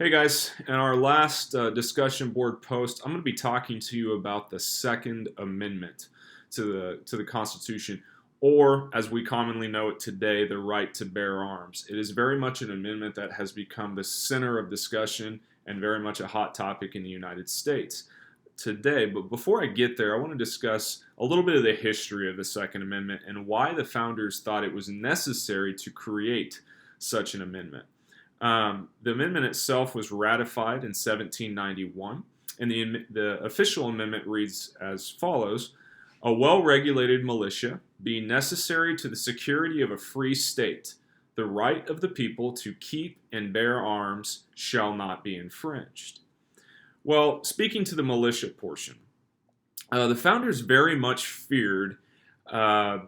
Hey guys, in our last discussion board post, I'm going to be talking to you about the Second Amendment to the Constitution, or as we commonly know it today, the right to bear arms. It is very much an amendment that has become the center of discussion and very much a hot topic in the United States today. But before I get there, I want to discuss a little bit of the history of the Second Amendment and why the founders thought it was necessary to create such an amendment. The amendment itself was ratified in 1791, and the official amendment reads as follows: a well-regulated militia being necessary to the security of a free state, the right of the people to keep and bear arms shall not be infringed. Well, speaking to the militia portion, the founders very much feared uh,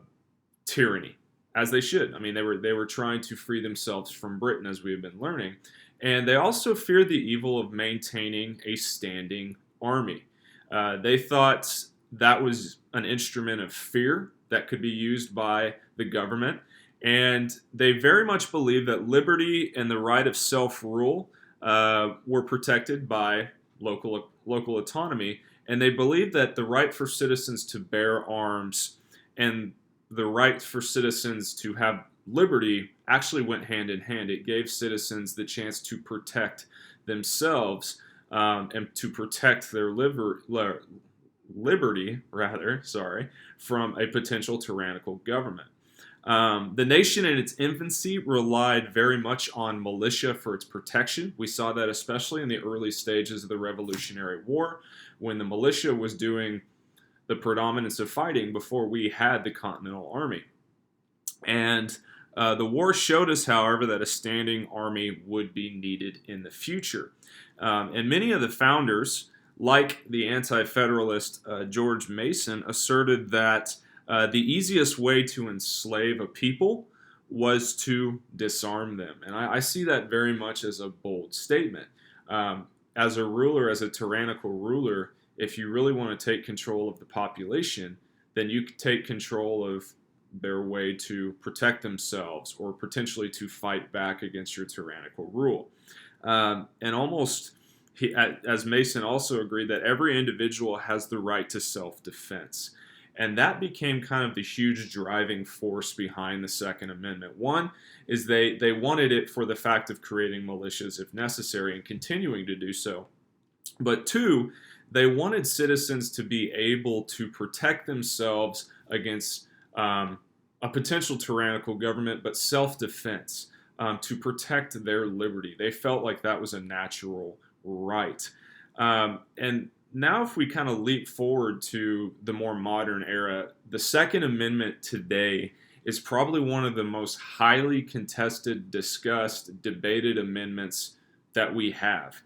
tyranny, as they should. I mean, they were trying to free themselves from Britain, as we have been learning, and they also feared the evil of maintaining a standing army. They thought that was an instrument of fear that could be used by the government, and they very much believed that liberty and the right of self-rule were protected by local autonomy, and they believed that the right for citizens to bear arms and the right for citizens to have liberty actually went hand in hand. It gave citizens the chance to protect themselves and to protect their liberty, from a potential tyrannical government. The nation in its infancy relied very much on militia for its protection. We saw that especially in the early stages of the Revolutionary War, when the militia was doing the predominance of fighting before we had the Continental Army. And the war showed us, however, that a standing army would be needed in the future. And many of the founders, like the anti-federalist George Mason, asserted that the easiest way to enslave a people was to disarm them. And I see that very much as a bold statement. As a ruler, as a tyrannical ruler, if you really want to take control of the population, then you take control of their way to protect themselves or potentially to fight back against your tyrannical rule. And almost, as Mason also agreed, that every individual has the right to self-defense. And that became kind of the huge driving force behind the Second Amendment. One is they wanted it for the fact of creating militias if necessary and continuing to do so. But two, they wanted citizens to be able to protect themselves against a potential tyrannical government, but self-defense, to protect their liberty. They felt like that was a natural right. And now if we kind of leap forward to the more modern era, the Second Amendment today is probably one of the most highly contested, discussed, debated amendments that we have.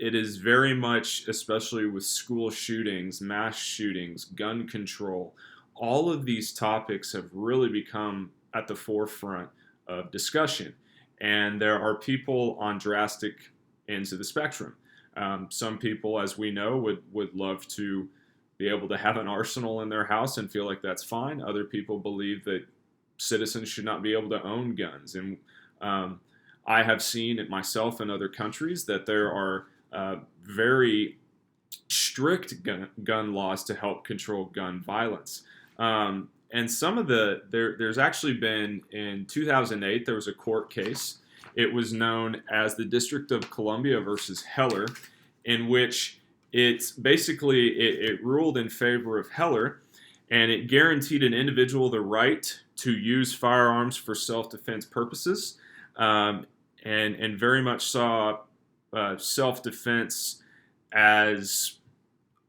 It is very much, especially with school shootings, mass shootings, gun control, all of these topics have really become at the forefront of discussion. And there are people on drastic ends of the spectrum. Some people, as we know, would love to be able to have an arsenal in their house and feel like that's fine. Other people believe that citizens should not be able to own guns. And I have seen it myself in other countries that there are very strict gun laws to help control gun violence. And some of there's actually been, in 2008, there was a court case. It was known as the District of Columbia versus Heller, in which it ruled in favor of Heller, and it guaranteed an individual the right to use firearms for self-defense purposes, and very much saw self-defense as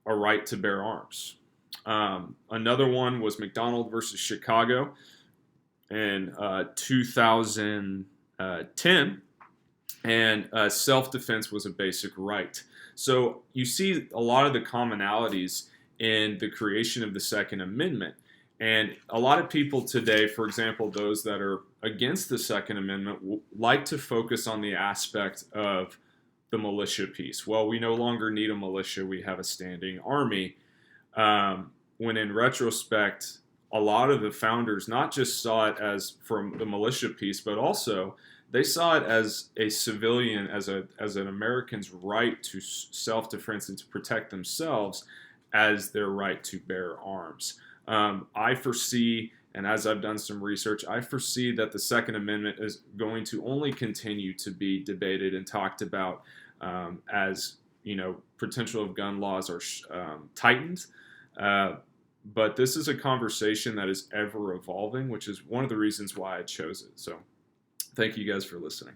a right to bear arms. Another one was McDonald versus Chicago in 2010, and self-defense was a basic right. So you see a lot of the commonalities in the creation of the Second Amendment. And a lot of people today, for example, those that are against the Second Amendment, like to focus on the aspect of the militia piece. Well, we no longer need a militia, we have a standing army. When in retrospect, a lot of the founders not just saw it as from the militia piece, but also They saw it as a civilian, as an American's right to self-defense and to protect themselves, as their right to bear arms. I foresee, and as I've done some research, I foresee that the Second Amendment is going to only continue to be debated and talked about as potential of gun laws are tightened. Uh, but this is a conversation that is ever evolving, which is one of the reasons why I chose it. So, thank you guys for listening.